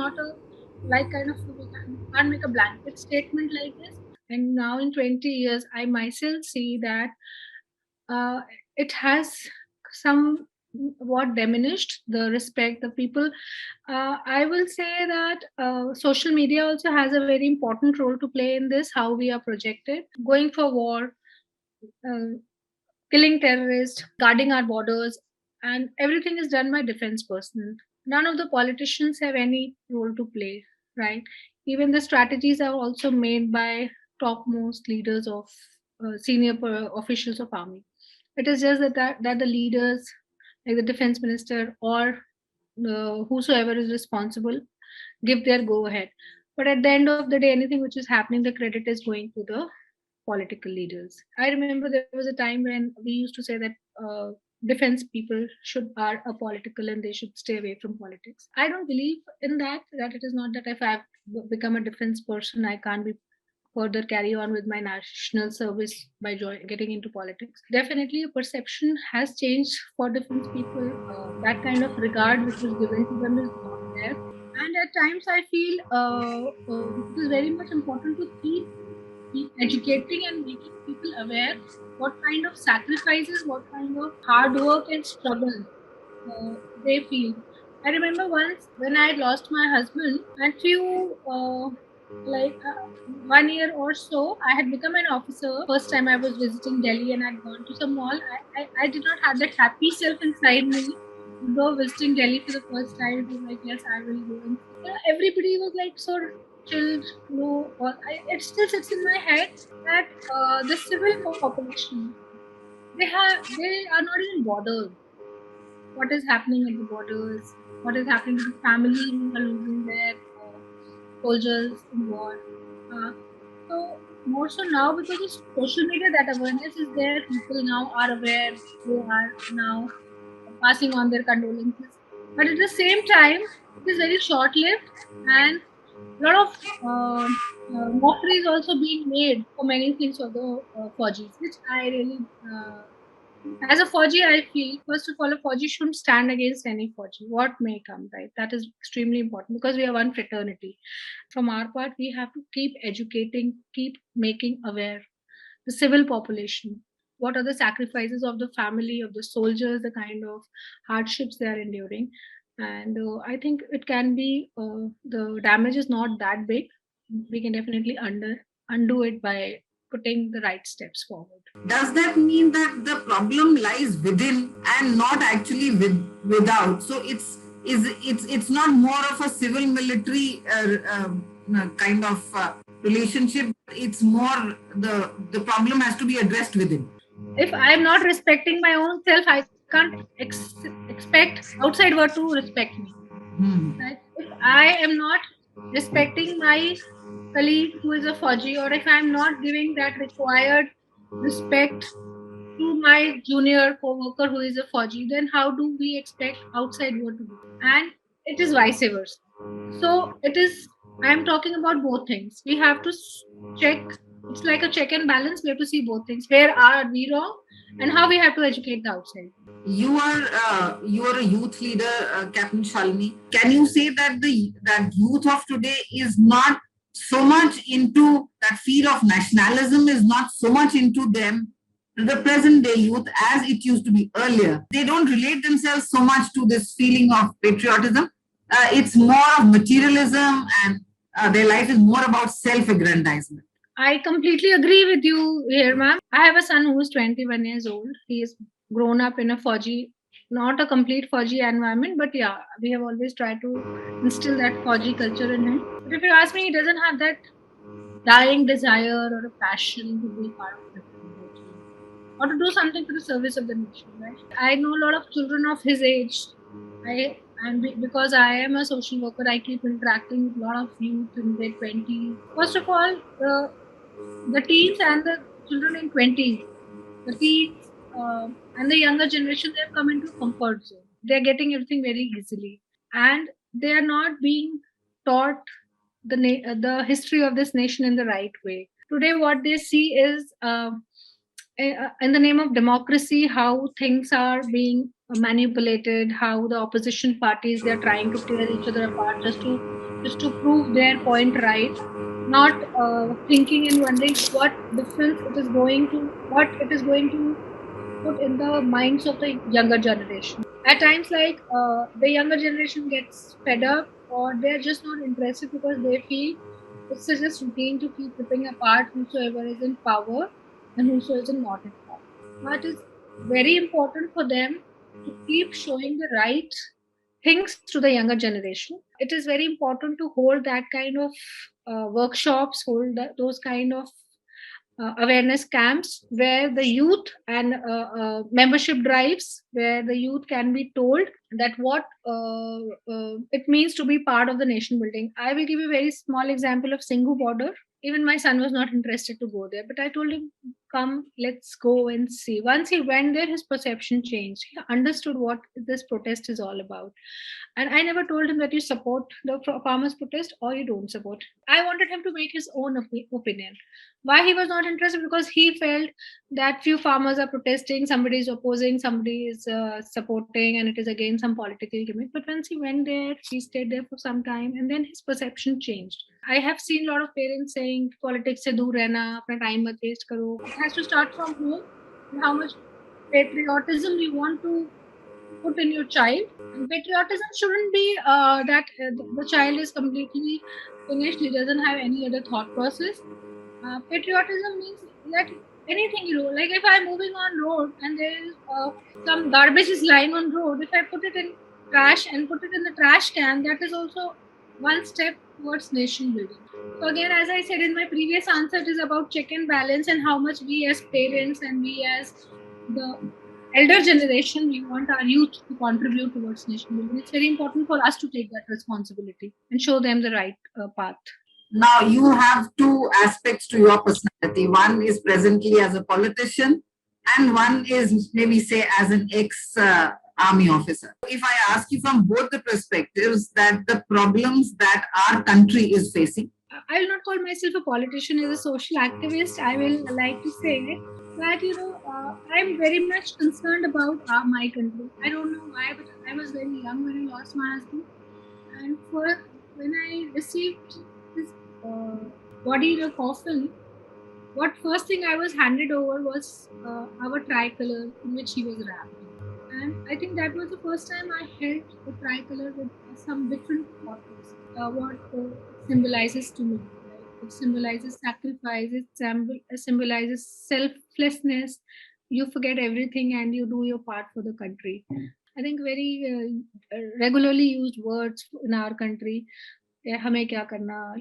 not a like kind of we can't make a blanket statement like this. And now in 20 years, I myself see that uh, it has some what diminished the respect the people. I will say that social media also has a very important role to play in this, how we are projected going for war, uh, killing terrorists, guarding our borders, and everything is done by defense personnel. None of the politicians have any role to play, right? Even the strategies are also made by topmost leaders of senior officials of army. It is just that the leaders, like the defense minister or whosoever is responsible, give their go ahead. But at the end of the day, anything which is happening, the credit is going to the political leaders. I remember there was a time when we used to say that defense people should are apolitical and they should stay away from politics. I don't believe in that. That it is not that if I've become a defense person, I can't be further carry on with my national service by getting into politics. Definitely, a perception has changed for defense people. That kind of regard which was given to them is not there. And at times, I feel it is very much important to keep educating and making people aware what kind of sacrifices, what kind of hard work and struggle they feel. I remember once when I lost my husband, and few like 1 year or so, I had become an officer. First time I was visiting Delhi and I'd gone to some mall. I did not have that happy self inside me. Though visiting Delhi for the first time, it was like, yes, I will go. And everybody was like so chilled. No, it still sits in my head that the civil population, they are not even bothered what is happening at the borders, what is happening to the families who are losing their soldiers in war. Uh, so more so now because of social media, that awareness is there. People now are aware. They are now passing on their condolences. But at the same time, it is very short-lived, and a lot of mockery is also being made for many things for the Faujis, which I really as a Fauji, I feel first of all, a Fauji shouldn't stand against any Fauji, what may come, right? That is extremely important because we are one fraternity. From our part, we have to keep educating, keep making aware the civil population. What are the sacrifices of the family, of the soldiers, the kind of hardships they are enduring. And I think it can be, the damage is not that big. We can definitely undo it by putting the right steps forward. Does that mean that the problem lies within and not actually without? So it's not more of a civil military kind of relationship. It's more the problem has to be addressed within. If I am not respecting my own self, I can't expect outside world to respect me. Right? If I am not respecting my colleague who is a Fauji, or if I am not giving that required respect to my junior co-worker who is a Fauji, then how do we expect outside world to do? And it is vice versa. So it is. I am talking about both things. We have to check. It's like a check and balance. We have to see both things. Where are we wrong, and how we have to educate the outside. You are a youth leader, Captain Shalini. Can you say that that youth of today is not so much into that feel of nationalism, is not so much into them, the present day youth as it used to be earlier? They don't relate themselves so much to this feeling of patriotism. It's more of materialism, and their life is more about self-aggrandizement. I completely agree with you here, ma'am. I have a son who is 21 years old. He is grown up in a Fauji, not a complete Fauji environment, but yeah, we have always tried to instill that Fauji culture in him. But if you ask me, he doesn't have that dying desire or a passion to be part of it or to do something for the service of the nation, right? I know a lot of children of his age. Because I am a social worker, I keep interacting with a lot of youth in their 20s. First of all, the teens and the children in 20s, the teens and the younger generation, they have come into comfort zone. They are getting everything very easily, and they are not being taught the history of this nation in the right way. Today, what they see is in the name of democracy, how things are being manipulated, how the opposition parties, they're trying to tear each other apart just to just to prove their point right, not thinking and wondering what it is going to put in the minds of the younger generation. At times, like the younger generation gets fed up, or they're just not interested because they feel it's just routine to keep ripping apart whosoever is in power and whosoever is not in power. But it's very important for them to keep showing the right things to the younger generation. It is very important to hold that kind of workshops, those kind of awareness camps where the youth and membership drives where the youth can be told that what it means to be part of the nation building. I will give you a very small example of Singhu border. Even my son was not interested to go there, but I told him, come, let's go and see. Once he went there, his perception changed. He understood what this protest is all about. And I never told him that you support the farmers protest or you don't support. I wanted him to make his own opinion. Why he was not interested? Because he felt that few farmers are protesting, somebody is opposing, somebody is supporting, and it is again some political gimmick. But once he went there, he stayed there for some time, and then his perception changed. I have seen a lot of parents saying politics se dur rehna, apna time mat waste karo. It has to start from home. How much patriotism you want to put in your child. And patriotism shouldn't be that the child is completely finished, he doesn't have any other thought process. Patriotism means that anything you do, like if I'm moving on road and there is some garbage is lying on road, if I put it in trash and put it in the trash can, that is also one step towards nation building. So again, as I said in my previous answer, it is about check and balance and how much we as parents and we as the elder generation, we want our youth to contribute towards nation building. It's very important for us to take that responsibility and show them the right path. Now, you have two aspects to your personality. One is presently as a politician, and one is maybe say as an ex army officer. If I ask you from both the perspectives that the problems that our country is facing, I will not call myself a politician as a social activist. I will like to say that I'm very much concerned about my country. I don't know why, but I was very young when I lost my husband, and for when I received his uh, body in a coffin, what first thing I was handed over was our tricolor in which he was wrapped. And I think that was the first time I held the tricolor with some different photos. What it symbolizes to me. Like it symbolizes sacrifice, symbolizes selflessness. You forget everything and you do your part for the country. I think very regularly used words in our country. हमें क्या करना,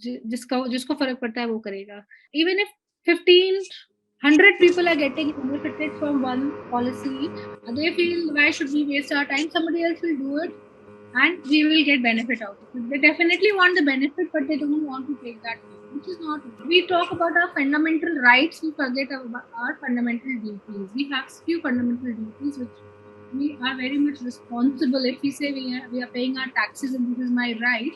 जिसको फर्क पड़ता है वो करेगा. Even if 1,500 people are getting benefited from one policy, they feel why should we waste our time? Somebody else will do it, and we will get benefit out of it. They definitely want the benefit, but they don't want to take that risk, which is not. We talk about our fundamental rights, we forget about our fundamental duties. We have few fundamental duties which we are very much responsible. If we say we are paying our taxes and this is my right,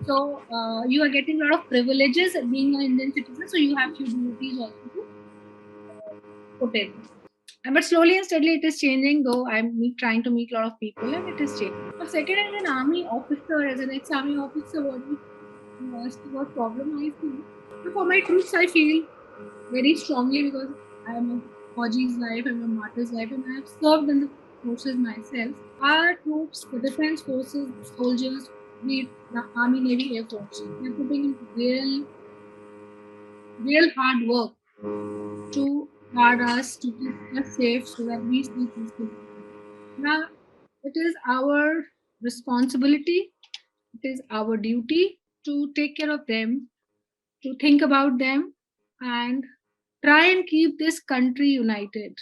so you are getting a lot of privileges being an Indian citizen, so you have few duties also to put in. But slowly and steadily it is changing, though trying to meet a lot of people and it is changing. So second, as an army officer, as an ex-army officer, what asked what problem I feel. So for my troops, I feel very strongly because I am a Fauji's life, I'm a martyr's life, and I have served in the forces myself. Our troops, the defense forces, soldiers, be it the Army, Navy, Air Force, they're putting in real hard work to guard us, to keep us safe so that we stay peaceful. Now, it is our responsibility, it is our duty to take care of them, to think about them, and try and keep this country united.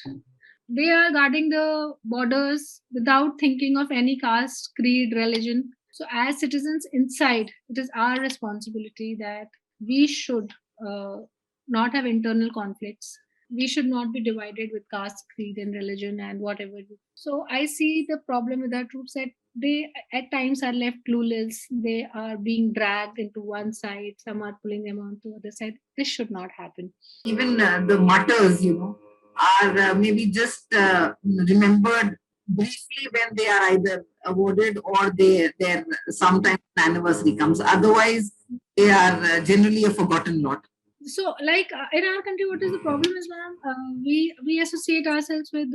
They are guarding the borders without thinking of any caste, creed, religion. So, as citizens inside, it is our responsibility that we should uh, not have internal conflicts. We should not be divided with caste, creed, and religion and whatever. So, I see the problem with our troops that they at times are left clueless. They are being dragged into one side. Some are pulling them on to the other side. This should not happen. even the martyrs, are maybe just remembered briefly when they are either awarded or their sometimes an anniversary comes. Otherwise, they are generally a forgotten lot. So, like in our country, what is the problem is, ma'am? We associate ourselves with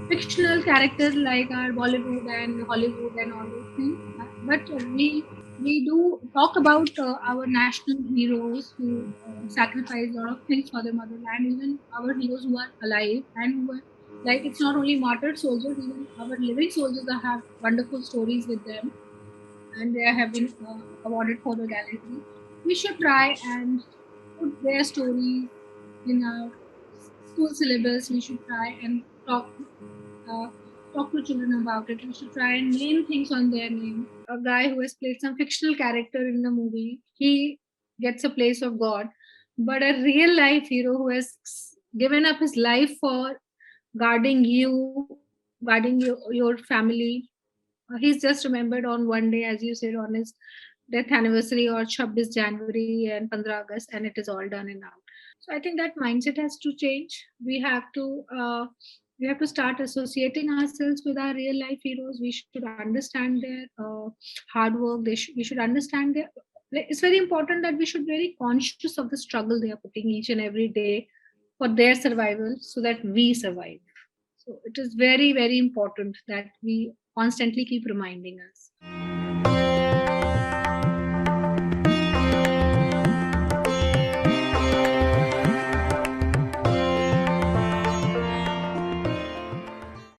fictional characters like our Bollywood and Hollywood and all those things. But we do talk about our national heroes who sacrifice a lot of things for their motherland, even our heroes who are alive and who are, like, it's not only martyred soldiers, even our living soldiers that have wonderful stories with them, and they have been awarded for the gallantry. We should try and put their stories in our school syllabus. We should try and uh, talk to children about it. We should try and name things on their name. A guy who has played some fictional character in a movie, he gets a place of God. But a real life hero who has given up his life for guarding you, guarding your family, he's just remembered on one day, as you said, on his death anniversary or 26 January and 15 August, and it is all done and out. So I think that mindset has to change. We have to start associating ourselves with our real life heroes. We should understand their hard work. We should understand their. Like, it's very important that we should be very conscious of the struggle they are putting each and every day for their survival, so that we survive. So it is very, very important that we constantly keep reminding us.